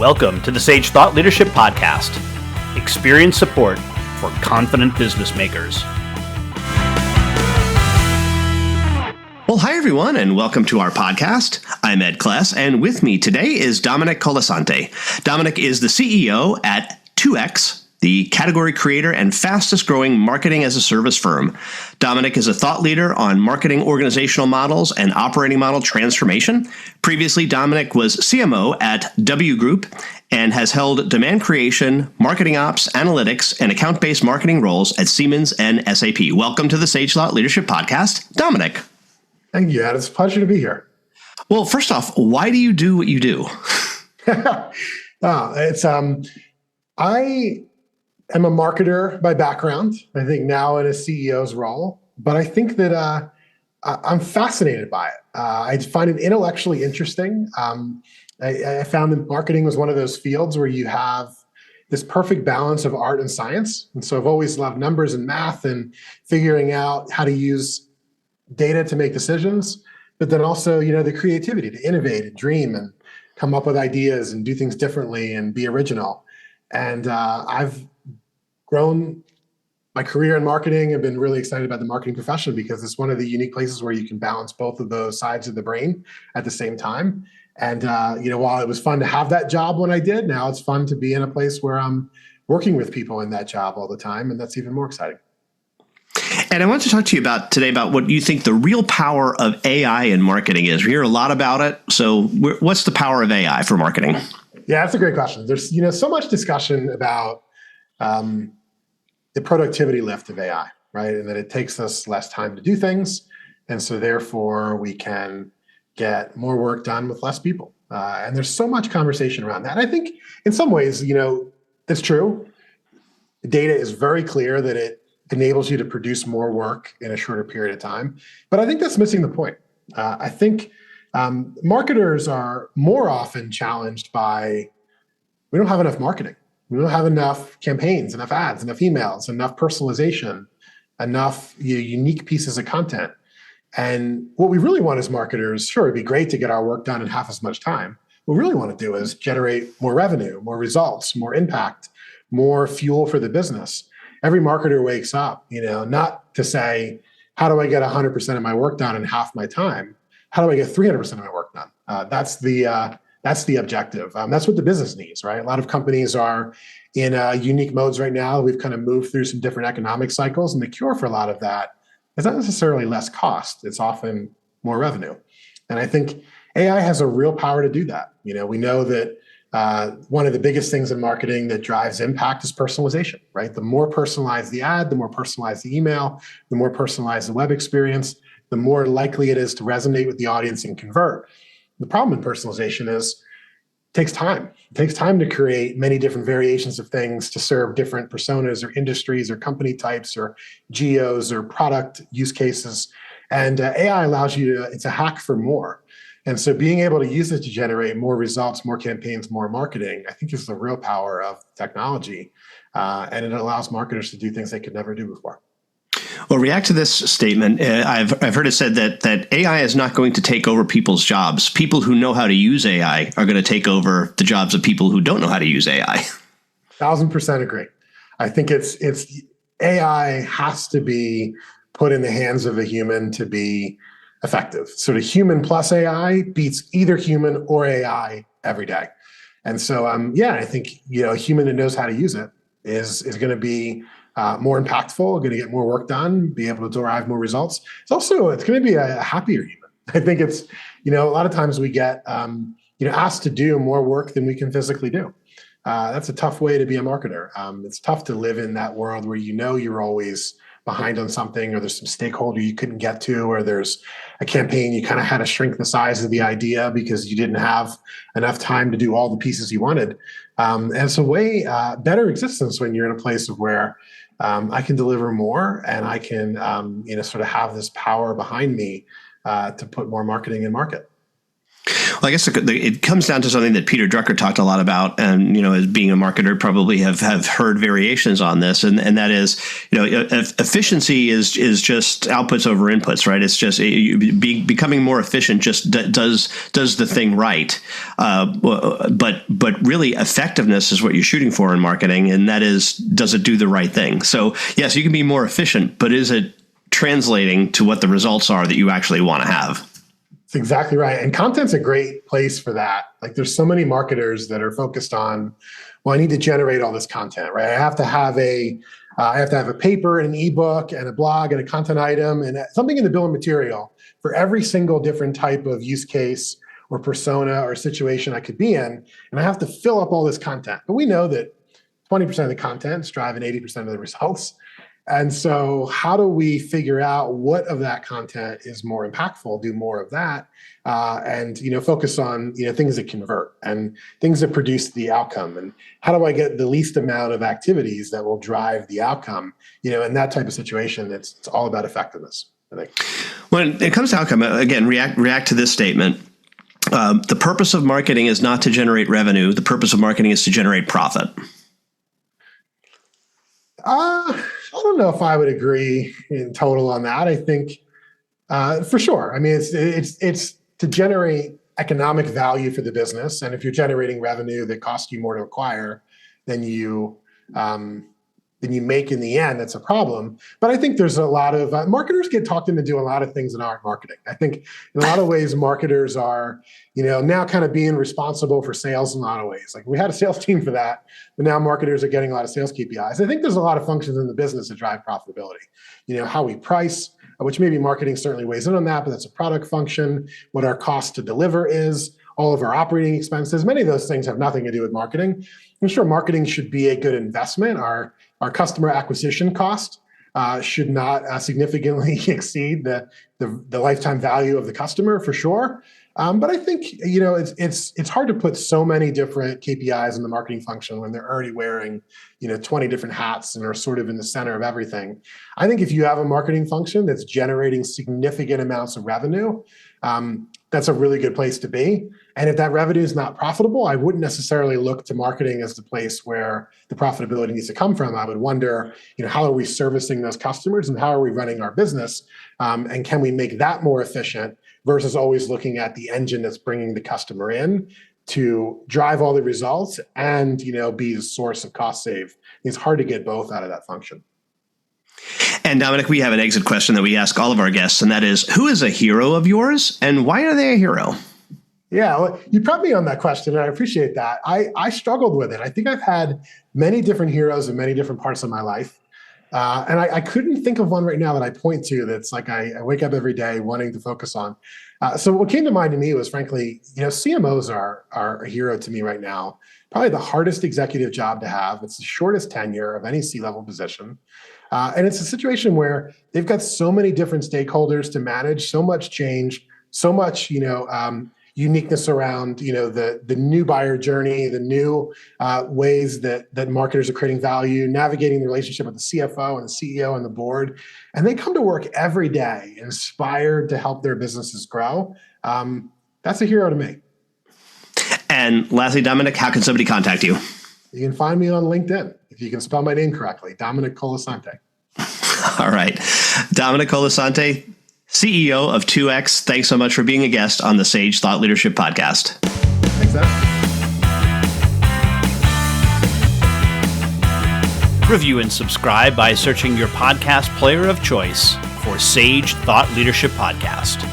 Welcome to the Sage Thought Leadership Podcast. Experience support for confident business makers. Well, hi, everyone, and welcome to our podcast. I'm Ed Kless, and with me today is Domenic Colasante. Domenic is the CEO at 2X, the category creator and fastest growing marketing as a service firm. Domenic is a thought leader on marketing organizational models and operating model transformation. Previously, Domenic was CMO at WGroup and has held demand creation, marketing ops, analytics, and account-based marketing roles at Siemens and SAP. Welcome to the Sage Thought Leadership Podcast, Domenic. Thank you, Ed. It's a pleasure to be here. Well, first off, why do you do what you do? I am a marketer by background. I think now in a CEO's role, but I think that I'm fascinated by it. I find it intellectually interesting. I found that marketing was one of those fields where you have this perfect balance of art and science. And so I've always loved numbers and math and figuring out how to use data to make decisions, but then also, the creativity to innovate and dream and come up with ideas and do things differently and be original. And I've grown my career in marketing and been really excited about the marketing profession because it's one of the unique places where you can balance both of those sides of the brain at the same time. And, while it was fun to have that job when I did, now it's fun to be in a place where I'm working with people in that job all the time. And that's even more exciting. And I want to talk to you today about what you think the real power of AI in marketing is. We hear a lot about it. So what's the power of AI for marketing? Yeah, that's a great question. There's so much discussion about the productivity lift of AI, right? And that it takes us less time to do things. And so therefore we can get more work done with less people. And there's so much conversation around that. And I think in some ways, that's true. The data is very clear that it enables you to produce more work in a shorter period of time. But I think that's missing the point. I think marketers are more often challenged by, we don't have enough marketing. We don't have enough campaigns, enough ads, enough emails, enough personalization, enough unique pieces of content. And what we really want as marketers, sure, it'd be great to get our work done in half as much time. What we really want to do is generate more revenue, more results, more impact, more fuel for the business. Every marketer wakes up, not to say, how do I get 100% of my work done in half my time? How do I get 300% of my work done? That's the objective. That's what the business needs, right? A lot of companies are in unique modes right now. We've kind of moved through some different economic cycles, and the cure for a lot of that is not necessarily less cost. It's often more revenue. And I think AI has a real power to do that. We know that one of the biggest things in marketing that drives impact is personalization, right? The more personalized the ad, the more personalized the email, the more personalized the web experience, the more likely it is to resonate with the audience and convert. The problem in personalization is it takes time. It takes time to create many different variations of things to serve different personas or industries or company types or geos or product use cases. And AI allows you to, it's a hack for more. And so being able to use it to generate more results, more campaigns, more marketing, I think is the real power of technology. And it allows marketers to do things they could never do before. Well, react to this statement. I've heard it said that AI is not going to take over people's jobs. People who know how to use AI are going to take over the jobs of people who don't know how to use AI. 1,000% agree. I think it's AI has to be put in the hands of a human to be effective. So the human plus AI beats either human or AI every day. And so, I think, a human that knows how to use it is going to be more impactful, going to get more work done, be able to derive more results. It's going to be a happier human. I think it's, a lot of times we get, asked to do more work than we can physically do. That's a tough way to be a marketer. It's tough to live in that world where you're always behind on something, or there's some stakeholder you couldn't get to, or there's a campaign you kind of had to shrink the size of the idea because you didn't have enough time to do all the pieces you wanted. And it's a way better existence when you're in a place of where I can deliver more and I can sort of have this power behind me to put more marketing in market. Well, I guess it comes down to something that Peter Drucker talked a lot about, and as being a marketer, probably have heard variations on this, and that is, efficiency is just outputs over inputs, right? It's just becoming more efficient. Just does the thing right, but really effectiveness is what you're shooting for in marketing, and that is, does it do the right thing? So yes, you can be more efficient, but is it translating to what the results are that you actually want to have? That's exactly right. And content's a great place for that. Like, there's so many marketers that are focused on, well, I need to generate all this content, right? I have to have a paper and an ebook and a blog and a content item and something in the bill of material for every single different type of use case or persona or situation I could be in. And I have to fill up all this content. But we know that 20% of the content is driving 80% of the results. And so how do we figure out what of that content is more impactful, do more of that, and focus on things that convert and things that produce the outcome? And how do I get the least amount of activities that will drive the outcome? In that type of situation, it's all about effectiveness, I think. When it comes to outcome, again, react to this statement. The purpose of marketing is not to generate revenue. The purpose of marketing is to generate profit. I don't know if I would agree in total on that. I think for sure. I mean, it's to generate economic value for the business, and if you're generating revenue that costs you more to acquire than you make in the end, that's a problem. But I think there's a lot of marketers get talked into doing a lot of things that aren't marketing. I think in a lot of ways, marketers are, now kind of being responsible for sales in a lot of ways. Like, we had a sales team for that, but now marketers are getting a lot of sales KPIs. I think there's a lot of functions in the business that drive profitability. How we price, which maybe marketing certainly weighs in on that, but that's a product function. What our cost to deliver is, all of our operating expenses, many of those things have nothing to do with marketing. I'm sure marketing should be a good investment. Our customer acquisition cost should not significantly exceed the lifetime value of the customer, for sure. But I think it's hard to put so many different KPIs in the marketing function when they're already wearing 20 different hats and are sort of in the center of everything. I think if you have a marketing function that's generating significant amounts of revenue, that's a really good place to be. And if that revenue is not profitable, I wouldn't necessarily look to marketing as the place where the profitability needs to come from. I would wonder, how are we servicing those customers and how are we running our business? And can we make that more efficient versus always looking at the engine that's bringing the customer in to drive all the results and, be a source of cost save? It's hard to get both out of that function. And Domenic, we have an exit question that we ask all of our guests, and that is, who is a hero of yours and why are they a hero? Yeah, well, you prepped me on that question, and I appreciate that. I struggled with it. I think I've had many different heroes in many different parts of my life. And I couldn't think of one right now that I point to that's like I wake up every day wanting to focus on. So what came to mind to me was, frankly, CMOs are a hero to me right now. Probably the hardest executive job to have. It's the shortest tenure of any C-level position. And it's a situation where they've got so many different stakeholders to manage, so much change, so much, uniqueness around, the new buyer journey, the new ways that marketers are creating value, navigating the relationship with the CFO and the CEO and the board. And they come to work every day inspired to help their businesses grow. That's a hero to me. And lastly, Domenic, how can somebody contact you? You can find me on LinkedIn, if you can spell my name correctly, Domenic Colasante. All right. Domenic Colasante, CEO of 2X, thanks so much for being a guest on the Sage Thought Leadership Podcast. Thanks, Ed. Review and subscribe by searching your podcast player of choice for Sage Thought Leadership Podcast.